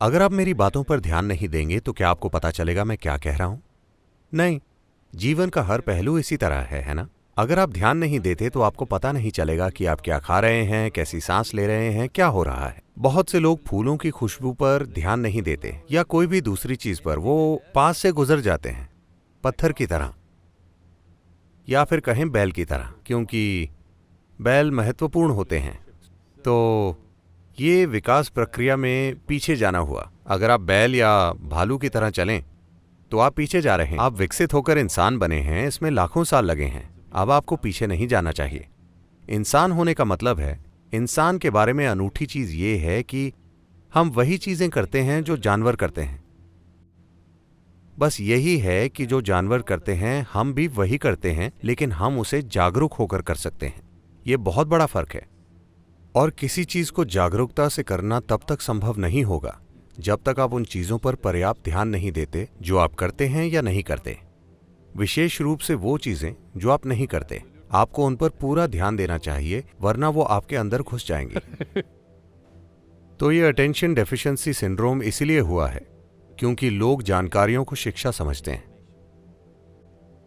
अगर आप मेरी बातों पर ध्यान नहीं देंगे तो क्या आपको पता चलेगा मैं क्या कह रहा हूं? नहीं। जीवन का हर पहलू इसी तरह है ना? अगर आप ध्यान नहीं देते तो आपको पता नहीं चलेगा कि आप क्या खा रहे हैं, कैसी सांस ले रहे हैं, क्या हो रहा है। बहुत से लोग फूलों की खुशबू पर ध्यान नहीं देते या कोई भी दूसरी चीज पर, वो पास से गुजर जाते हैं, पत्थर की तरह या फिर कहें बैल की तरह, क्योंकि बैल महत्वपूर्ण होते हैं। तो ये विकास प्रक्रिया में पीछे जाना हुआ। अगर आप बैल या भालू की तरह चलें तो आप पीछे जा रहे हैं। आप विकसित होकर इंसान बने हैं, इसमें लाखों साल लगे हैं। अब आपको पीछे नहीं जाना चाहिए। इंसान होने का मतलब है, इंसान के बारे में अनूठी चीज ये है कि हम वही चीजें करते हैं जो जानवर करते हैं। बस यही है कि जो जानवर करते हैं हम भी वही करते हैं, लेकिन हम उसे जागरूक होकर कर सकते हैं। यह बहुत बड़ा फर्क है। और किसी चीज को जागरूकता से करना तब तक संभव नहीं होगा जब तक आप उन चीजों पर पर्याप्त ध्यान नहीं देते जो आप करते हैं या नहीं करते। विशेष रूप से वो चीजें जो आप नहीं करते, आपको उन पर पूरा ध्यान देना चाहिए, वरना वो आपके अंदर घुस जाएंगे। तो ये अटेंशन डेफिशिएंसी सिंड्रोम इसलिए हुआ है क्योंकि लोग जानकारियों को शिक्षा समझते हैं।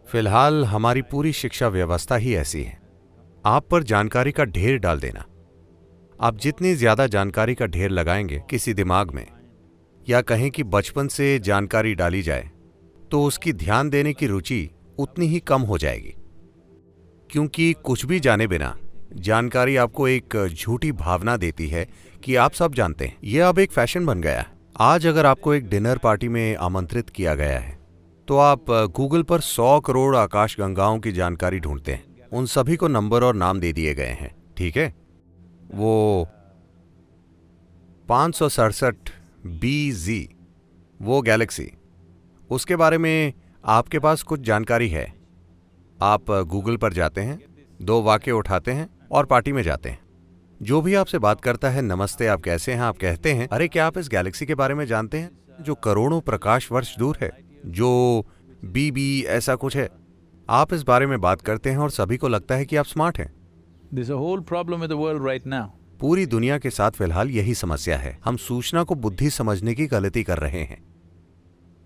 फिलहाल हमारी पूरी शिक्षा व्यवस्था ही ऐसी है। आप पर जानकारी का ढेर डाल देना। आप जितनी ज्यादा जानकारी का ढेर लगाएंगे किसी दिमाग में, या कहें कि बचपन से जानकारी डाली जाए, तो उसकी ध्यान देने की रुचि उतनी ही कम हो जाएगी। क्योंकि कुछ भी जाने बिना जानकारी आपको एक झूठी भावना देती है कि आप सब जानते हैं। यह अब एक फैशन बन गया है। आज अगर आपको एक डिनर पार्टी में आमंत्रित किया गया है तो आप गूगल पर 100 करोड़ आकाशगंगाओं की जानकारी ढूंढते हैं। उन सभी को नंबर और नाम दे दिए गए हैं, ठीक है? वो 567 BZ, वो गैलेक्सी, उसके बारे में आपके पास कुछ जानकारी है। आप गूगल पर जाते हैं, 2 वाक्य उठाते हैं और पार्टी में जाते हैं। जो भी आपसे बात करता है, नमस्ते, आप कैसे हैं, आप कहते हैं, अरे क्या आप इस गैलेक्सी के बारे में जानते हैं जो करोड़ों प्रकाश वर्ष दूर है, जो BB ऐसा कुछ है। आप इस बारे में बात करते हैं और सभी को लगता है कि आप स्मार्ट हैं। There's a whole problem with the world right now. पूरी दुनिया के साथ फिलहाल यही समस्या है। हम सूचना को बुद्धि समझने की गलती कर रहे हैं।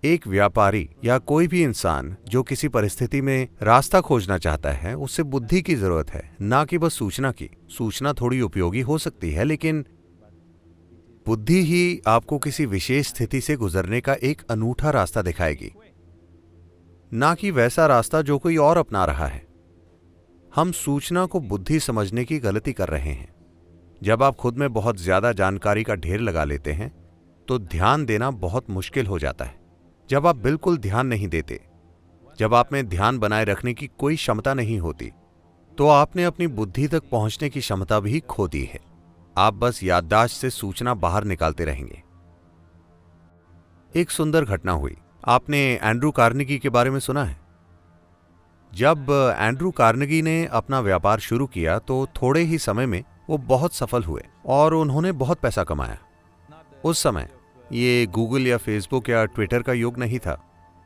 एक व्यापारी या कोई भी इंसान जो किसी परिस्थिति में रास्ता खोजना चाहता है, उससे बुद्धि की जरूरत है, ना कि बस सूचना की। सूचना थोड़ी उपयोगी हो सकती है, लेकिन बुद्धि ही आपको किसी विशेष स्थिति से गुजरने का एक अनूठा रास्ता दिखाएगी, ना कि वैसा रास्ता जो कोई और अपना रहा है। हम सूचना को बुद्धि समझने की गलती कर रहे हैं। जब आप खुद में बहुत ज्यादा जानकारी का ढेर लगा लेते हैं तो ध्यान देना बहुत मुश्किल हो जाता है। जब आप बिल्कुल ध्यान नहीं देते, जब आप में ध्यान बनाए रखने की कोई क्षमता नहीं होती, तो आपने अपनी बुद्धि तक पहुंचने की क्षमता भी खो दी है। आप बस याददाश्त से सूचना बाहर निकालते रहेंगे। एक सुंदर घटना हुई। आपने एंड्रू कार्नेगी के बारे में सुना है? जब एंड्रू कार्नेगी ने अपना व्यापार शुरू किया तो थोड़े ही समय में वो बहुत सफल हुए और उन्होंने बहुत पैसा कमाया। उस समय ये गूगल या फेसबुक या ट्विटर का युग नहीं था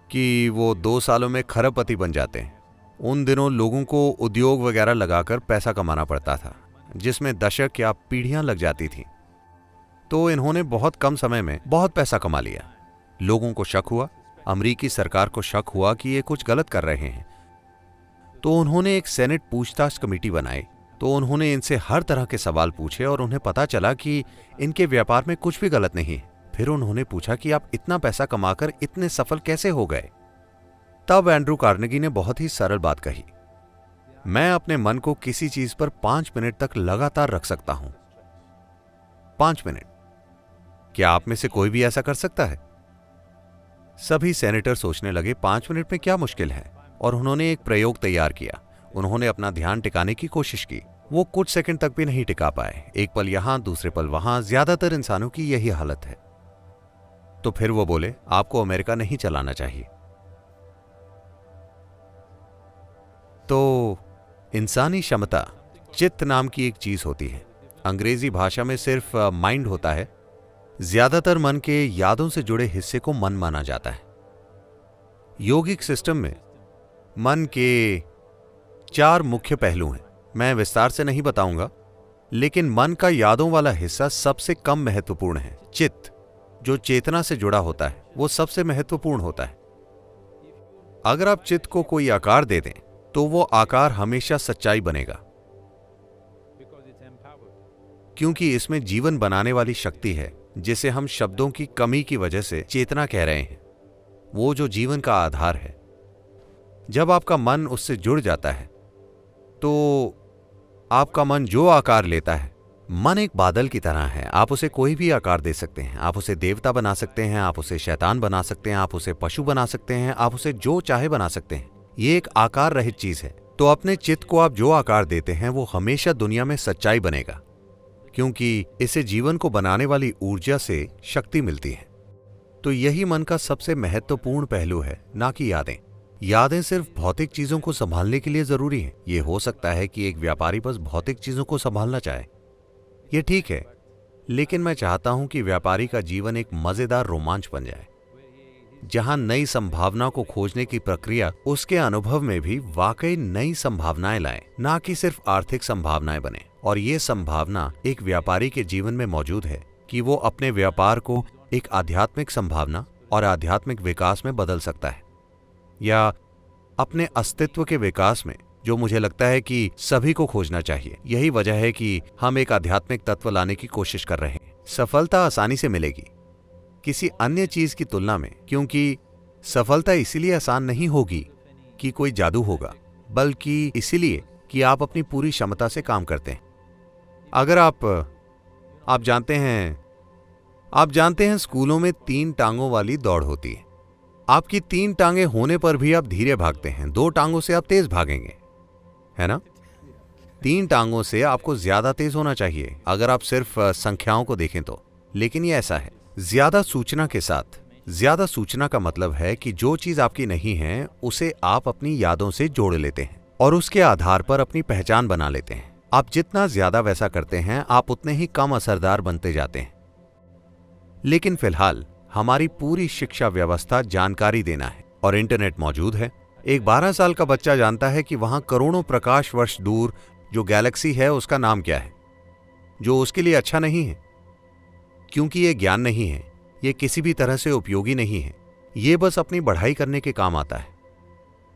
कि वो 2 सालों में खरबपति बन जाते हैं। उन दिनों लोगों को उद्योग वगैरह लगाकर पैसा कमाना पड़ता था, जिसमें दशक या पीढ़ियां लग जाती थी। तो इन्होंने बहुत कम समय में बहुत पैसा कमा लिया। लोगों को शक हुआ, अमेरिकी सरकार को शक हुआ कि ये कुछ गलत कर रहे हैं। तो उन्होंने एक सेनेट पूछताछ कमेटी बनाई। तो उन्होंने इनसे हर तरह के सवाल पूछे और उन्हें पता चला कि इनके व्यापार में कुछ भी गलत नहीं है। फिर उन्होंने पूछा कि आप इतना पैसा कमाकर इतने सफल कैसे हो गए? तब एंड्रू कार्नेगी ने बहुत ही सरल बात कही, मैं अपने मन को किसी चीज पर 5 मिनट तक लगातार रख सकता हूं। 5 मिनट। क्या आप में से कोई भी ऐसा कर सकता है? सभी सेनेटर सोचने लगे 5 मिनट में क्या मुश्किल है, और उन्होंने एक प्रयोग तैयार किया। उन्होंने अपना ध्यान टिकाने की कोशिश की। वो कुछ सेकंड तक भी नहीं टिका पाए। एक पल यहां, दूसरे पल वहां। ज्यादातर इंसानों की यही हालत है। तो फिर वो बोले, आपको अमेरिका नहीं चलाना चाहिए। तो इंसानी क्षमता चित्त नाम की एक चीज होती है। अंग्रेजी भाषा में सिर्फ माइंड होता है। ज्यादातर मन के यादों से जुड़े हिस्से को मन माना जाता है। योगिक सिस्टम में मन के 4 मुख्य पहलू हैं। मैं विस्तार से नहीं बताऊंगा, लेकिन मन का यादों वाला हिस्सा सबसे कम महत्वपूर्ण है। चित्त, जो चेतना से जुड़ा होता है वो सबसे महत्वपूर्ण होता है। अगर आप चित्त को कोई आकार दे दें तो वो आकार हमेशा सच्चाई बनेगा, क्योंकि इसमें जीवन बनाने वाली शक्ति है, जिसे हम शब्दों की कमी की वजह से चेतना कह रहे हैं, वो जो जीवन का आधार है। जब आपका मन उससे जुड़ जाता है तो आपका मन जो आकार लेता है, मन एक बादल की तरह है, आप उसे कोई भी आकार दे सकते हैं। आप उसे देवता बना सकते हैं, आप उसे शैतान बना सकते हैं, आप उसे पशु बना सकते हैं, आप उसे जो चाहे बना सकते हैं। ये एक आकार रहित चीज है। तो अपने चित्त को आप जो आकार देते हैं वो हमेशा दुनिया में सच्चाई बनेगा, क्योंकि इसे जीवन को बनाने वाली ऊर्जा से शक्ति मिलती है। तो यही मन का सबसे महत्वपूर्ण पहलू है, ना कि यादें। यादें सिर्फ भौतिक चीजों को संभालने के लिए जरूरी हैं। ये हो सकता है कि एक व्यापारी बस भौतिक चीजों को संभालना चाहे, ये ठीक है, लेकिन मैं चाहता हूं कि व्यापारी का जीवन एक मजेदार रोमांच बन जाए, जहां नई संभावना को खोजने की प्रक्रिया उसके अनुभव में भी वाकई नई संभावनाएं लाए, ना कि सिर्फ आर्थिक संभावनाएं बने। और ये संभावना एक व्यापारी के जीवन में मौजूद है कि वो अपने व्यापार को एक आध्यात्मिक संभावना और आध्यात्मिक विकास में बदल सकता है, या अपने अस्तित्व के विकास में, जो मुझे लगता है कि सभी को खोजना चाहिए। यही वजह है कि हम एक आध्यात्मिक तत्व लाने की कोशिश कर रहे हैं। सफलता आसानी से मिलेगी किसी अन्य चीज की तुलना में, क्योंकि सफलता इसीलिए आसान नहीं होगी कि कोई जादू होगा, बल्कि इसीलिए कि आप अपनी पूरी क्षमता से काम करते हैं। अगर आप जानते हैं स्कूलों में 3 टांगों वाली दौड़ होती है। आपकी 3 टांगें होने पर भी आप धीरे भागते हैं, 2 टांगों से आप तेज भागेंगे, है ना? 3 टांगों से आपको ज्यादा तेज होना चाहिए अगर आप सिर्फ संख्याओं को देखें तो। लेकिन ये ऐसा है, ज्यादा सूचना के साथ, ज्यादा सूचना का मतलब है कि जो चीज आपकी नहीं है उसे आप अपनी यादों से जोड़ लेते हैं और उसके आधार पर अपनी पहचान बना लेते हैं। आप जितना ज्यादा वैसा करते हैं, आप उतने ही कम असरदार बनते जाते हैं। लेकिन फिलहाल हमारी पूरी शिक्षा व्यवस्था जानकारी देना है, और इंटरनेट मौजूद है। एक 12 साल का बच्चा जानता है कि वहां करोड़ों प्रकाश वर्ष दूर जो गैलेक्सी है उसका नाम क्या है, जो उसके लिए अच्छा नहीं है, क्योंकि ये ज्ञान नहीं है, ये किसी भी तरह से उपयोगी नहीं है, ये बस अपनी बढ़ाई करने के काम आता है।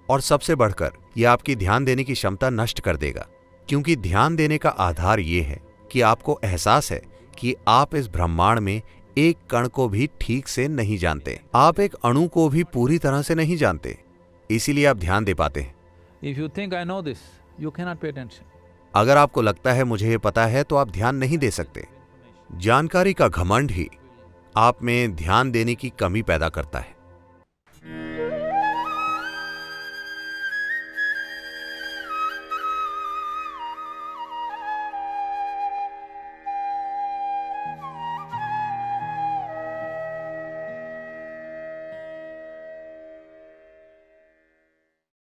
और सबसे बढ़कर यह आपकी ध्यान देने की क्षमता नष्ट कर देगा, क्योंकि ध्यान देने का आधार ये है कि आपको एहसास है कि आप इस ब्रह्मांड में एक कण को भी ठीक से नहीं जानते, आप एक अणु को भी पूरी तरह से नहीं जानते, इसीलिए आप ध्यान दे पाते हैं। If you think I know this, you cannot pay attention. अगर आपको लगता है मुझे ये पता है, तो आप ध्यान नहीं दे सकते। जानकारी का घमंड ही आप में ध्यान देने की कमी पैदा करता है।